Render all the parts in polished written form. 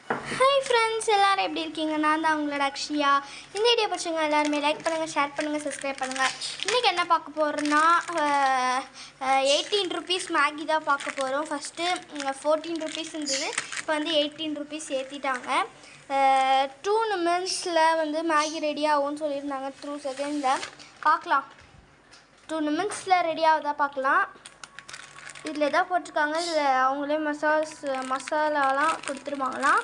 Hi friends, எல்லோரும் எப்படி இருக்கீங்க? நான் தான் உங்களோட அக்ஷயா. இந்த வீடியோ பிடிச்சவங்க எல்லாருமே லைக் பண்ணுங்கள், ஷேர் பண்ணுங்கள், சப்ஸ்கிரைப் பண்ணுங்கள். இன்றைக்கி என்ன பார்க்க போகிறோன்னா 18 ருபீஸ் மேகி தான் பார்க்க போகிறோம். ஃபஸ்ட்டு 14 ருபீஸ் இருந்தது, இப்போ வந்து 18 ருபீஸ் ஏற்றிட்டாங்க. 2 நிமிஷத்தில் வந்து மேகி ரெடி ஆகும்னு சொல்லியிருந்தாங்க. 2 செகண்டில் பார்க்கலாம். 2 நிமிஷத்தில் ரெடி ஆகுதா பார்க்கலாம். இதில் எதாவது போட்டிருக்காங்க, இதில் அவங்களே மசாலாலாம் கொடுத்துருவாங்களாம்.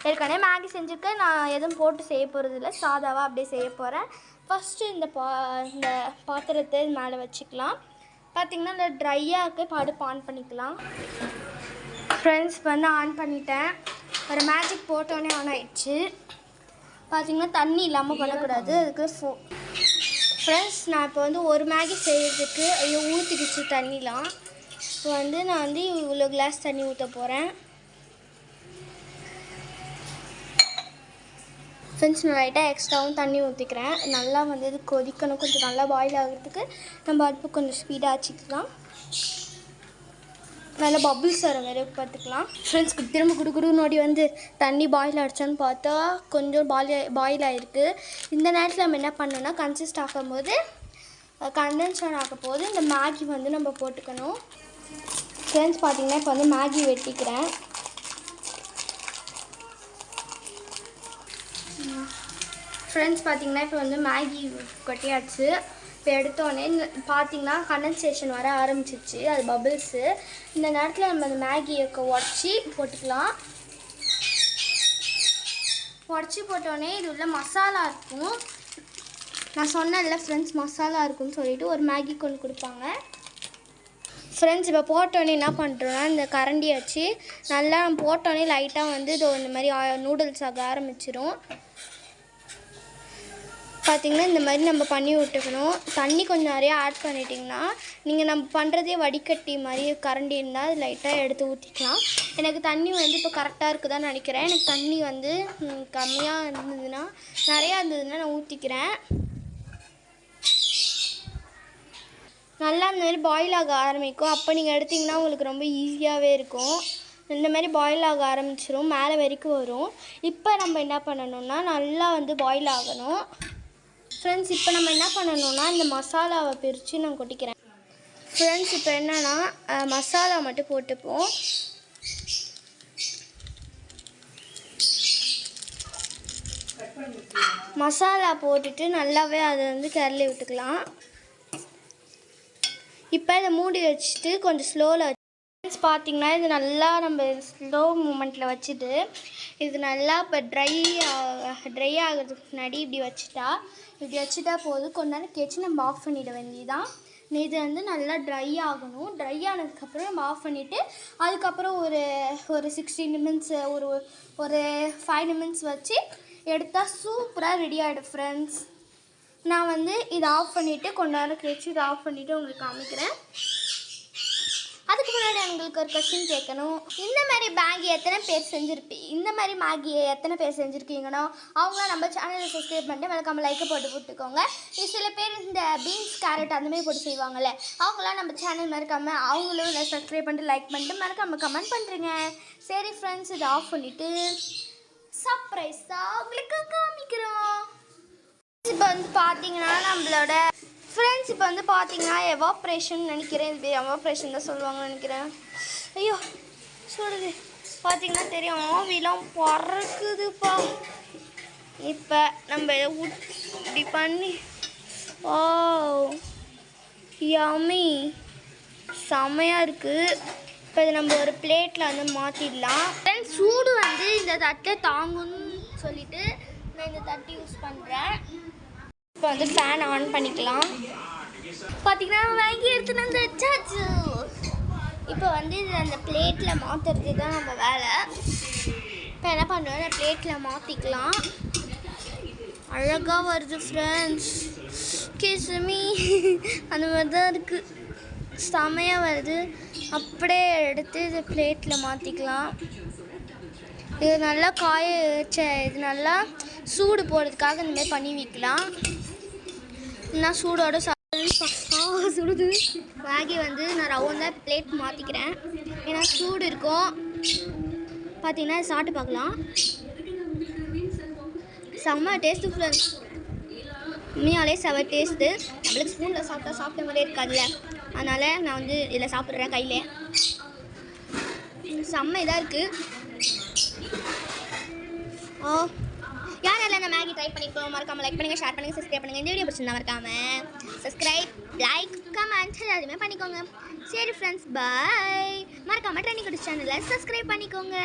ஏற்கனவே மேகி செஞ்சுருக்கேன், நான் எதுவும் போட்டு செய்ய போகிறது இல்லை, சாதாவாக அப்படியே செய்ய போகிறேன். ஃபஸ்ட்டு இந்த பாத்திரத்தை மேலே வச்சுக்கலாம். பார்த்திங்கன்னா இந்த ட்ரையாக இருக்குது, அடுப்பு ஆன் பண்ணிக்கலாம். ஃப்ரெண்ட்ஸ் வந்து ஆன் பண்ணிட்டேன். ஒரு மேஜிக் போட்டோன்னே ஆன் ஆகிடுச்சு. பார்த்திங்கன்னா தண்ணி இல்லாமல் பண்ணக்கூடாது, அதுக்கு ஃப்ரெண்ட்ஸ் நான் இப்போ வந்து ஒரு மேகி செய்கிறதுக்கு ஊற்றிக்கிச்சு தண்ணிலாம். இப்போ வந்து நான் வந்து இவ்வளோ கிளாஸ் தண்ணி ஊற்ற போகிறேன். ஃப்ரெண்ட்ஸ் நான் லைட்டாக எக்ஸ்ட்ராவும் தண்ணி ஊற்றிக்கிறேன். நல்லா வந்து இது கொதிக்கணும், கொஞ்சம் நல்லா பாயில் ஆகிறதுக்கு நம்ம அடுப்பு கொஞ்சம் ஸ்பீடாக வச்சுக்கலாம். நல்லா பபிள்ஸ் வர மாதிரி பார்த்துக்கலாம். ஃப்ரெண்ட்ஸ் திரும்ப குடு நோடி வந்து தண்ணி பாயில் ஆகிடுச்சான்னு பார்த்தா கொஞ்சம் பாயில் ஆகிருக்கு. இந்த நேரத்தில் நம்ம என்ன பண்ணோன்னா கன்சிஸ்ட் ஆகும்போது கண்டென்சர் ஆக போது இந்த மேகி வந்து நம்ம போட்டுக்கணும். ஃப்ரெண்ட்ஸ் பார்த்திங்கன்னா இப்போ வந்து மேகி வெட்டிக்கிறேன். ஃப்ரெண்ட்ஸ் பார்த்திங்கன்னா இப்போ வந்து மேகி கொட்டியாச்சு. இப்போ எடுத்தோடனே பார்த்திங்கன்னா கண்டென்சேஷன் வர ஆரம்பிச்சிச்சு, அது பபிள்ஸு. இந்த நேரத்தில் நம்ம அந்த மேகியை உடச்சி போட்டுக்கலாம். உடச்சி போட்டோடனே இது உள்ள மசாலா இருக்கும். நான் சொன்னேன்ல ஃப்ரெண்ட்ஸ் மசாலா இருக்குன்னு சொல்லிட்டு ஒரு மேகி கொண்டு கொடுப்பாங்க. ஃப்ரெண்ட்ஸ் இப்போ போட்டோன்னே என்ன பண்ணுறோன்னா இந்த கரண்டியை வச்சு நல்லா போட்டோன்னே லைட்டாக வந்து இது இந்த மாதிரி நூடுல்ஸ் ஆக ஆரம்பிச்சிடும். பார்த்திங்கன்னா இந்த மாதிரி நம்ம பண்ணி விட்டுக்கணும். தண்ணி கொஞ்சம் நிறையா ஆட் பண்ணிட்டிங்கன்னா நீங்கள் நம்ம பண்ணுறதே வடிகட்டி மாதிரி கரண்டி இருந்தால் அது லைட்டாக எடுத்து ஊற்றிக்கலாம். எனக்கு தண்ணி வந்து இப்போ கரெக்டாக இருக்குதான்னு நினைக்கிறேன். எனக்கு தண்ணி வந்து கம்மியாக இருந்ததுன்னா நிறையா இருந்ததுன்னா நான் ஊற்றிக்கிறேன். நல்லா இந்த மாதிரி பாயில் ஆக ஆரம்பிக்கும். அப்போ நீங்கள் எடுத்திங்கன்னா உங்களுக்கு ரொம்ப ஈஸியாகவே இருக்கும். இந்த மாதிரி பாயில் ஆக ஆரம்பிச்சிடும், மேலே வரைக்கும் வரும். இப்போ நம்ம என்ன பண்ணணும்னா நல்லா வந்து பாயில் ஆகணும். ஃப்ரெண்ட்ஸ் இப்போ நம்ம என்ன பண்ணணும்னா இந்த மசாலாவை பிரித்து நான் கொட்டிக்கிறேன். ஃப்ரெண்ட்ஸ் இப்போ என்னென்னா மசாலா மட்டும் போட்டுப்போம். மசாலா போட்டுட்டு நல்லாவே அதை வந்து கிளறி விட்டுக்கலாம். இப்போ இதை மூடி வச்சுட்டு கொஞ்சம் ஸ்லோவில் வச்சு பார்த்திங்கன்னா இது நல்லா நம்ம ஸ்லோ மூமெண்ட்டில் வச்சுட்டு இது நல்லா இப்போ ட்ரை ஆகிறதுக்கு முன்னாடி இப்படி வச்சுட்டா போதும். கொஞ்ச நேரம் கழிச்சு நம்ம ஆஃப் பண்ணிட வேண்டியதான். இது வந்து நல்லா ட்ரை ஆகணும். ட்ரை ஆனதுக்கப்புறம் நம்ம ஆஃப் பண்ணிவிட்டு அதுக்கப்புறம் ஒரு 16 நிமிட்ஸ் ஒரு 5 நிமிட்ஸ் வச்சு எடுத்தால் சூப்பராக ரெடி ஆகிடும். ஃப்ரெண்ட்ஸ் நான் வந்து இதை ஆஃப் பண்ணிவிட்டு கொஞ்ச நேரம் கழிச்சு இதை ஆஃப் பண்ணிவிட்டு உங்களுக்கு காமிக்கிறேன். அதுக்கு முன்னாடி உங்களுக்கு ஒரு கொஸ்டின் கேட்கணும். இந்த மாதிரி மேகி எத்தனை பேர் செஞ்சுருக்கீங்கன்னா அவங்களாம் நம்ம சேனலை சப்ஸ்கிரைப் பண்ணிட்டு மறக்காம லைக்கை போட்டுக்கோங்க. இது சில பேர் இந்த பீன்ஸ் கேரட் அந்தமாதிரி போட்டு செய்வாங்கள்ல, அவங்களாம் நம்ம சேனல் மறக்காமல் அவங்களும் சப்ஸ்கிரைப் பண்ணிட்டு லைக் பண்ணிட்டு மறக்காமல் கமெண்ட் பண்ணுறீங்க. சரி ஃப்ரெண்ட்ஸ் இதை ஆஃப் பண்ணிவிட்டு சர்ப்ரைஸாக உங்களுக்கு காமிக்கிறோம். இப்போ வந்து பார்த்தீங்கன்னா நம்மளோட ஃப்ரெண்ட்ஸ் இப்போ வந்து பார்த்தீங்கன்னா எவாப்ரேஷன் நினைக்கிறேன், இது எவாப்ரேஷன் தான் சொல்லுவாங்கன்னு நினைக்கிறேன். ஐயோ சொல்லுது பார்த்தீங்கன்னா தெரியும், ஆவிலாம் பறக்குதுப்பா. இப்போ நம்ம இப்படி பண்ணி யம்மி செம்மையாக இருக்குது. இப்போ இது நம்ம ஒரு பிளேட்டில் வந்து மாற்றிடலாம். ஃப்ரெண்ட்ஸ் சூடு வந்து இந்த தட்டை தாங்குன்னு சொல்லிட்டு நான் இந்த தட்டு யூஸ் பண்ணுறேன். இப்போ வந்து ஃபேன் ஆன் பண்ணிக்கலாம். பார்த்திங்கன்னா வாங்கி எடுத்துன்னு வந்து வச்சாச்சு. இப்போ வந்து இது அந்த பிளேட்டில் மாற்றுறது தான் நம்ம வேலை. இப்போ என்ன பண்ணுறோம், அந்த பிளேட்டில் மாற்றிக்கலாம். அழகாக வருது ஃப்ரெண்ட்ஸ், கிஸ்மி அந்த மாதிரி தான் இருக்குது, செமையாக வருது. அப்படியே எடுத்து இது பிளேட்டில் மாற்றிக்கலாம். இது நல்லா இது நல்லா சூடு போடுறதுக்காக இந்தமாதிரி பண்ணி வைக்கலாம். நான் சூடோட சுடுது மேகி வந்து நான் ரவுண்டாக பிளேட் மாற்றிக்கிறேன், ஏன்னா சூடு இருக்கும். பார்த்தீங்கன்னா சாப்பிட்டு பார்க்கலாம். செம்ம டேஸ்ட்டு ஃப்ரெண்ட்ஸ், உண்மையாலே செவ டேஸ்ட்டு. நம்மளுக்கு ஸ்பூனில் சாப்பிட்ட மாதிரியே இருக்காதுல்ல, அதனால் நான் வந்து இதில் சாப்பிட்றேன் கையில். செம்ம இதாக இருக்குது. யாரெல்லாம் இந்த மேகி ட்ரை பண்ணிப்போம், மறக்காமல் லைக் பண்ணுங்கள், ஷேர் பண்ணுங்கள், சப்ஸ்கிரைப் பண்ணுங்கள். இந்த வீடியோ பிடிச்சிருந்தா மறக்காமல் சப்ஸ்கிரைப், லைக், கமெண்ட் எல்லாத்தையுமே பண்ணிக்கோங்க. சரி ஃப்ரெண்ட்ஸ், பாய். மறக்காமல் ட்ரெண்டிங் குடிச்ச சேனலை சப்ஸ்கிரைப் பண்ணிக்கோங்க.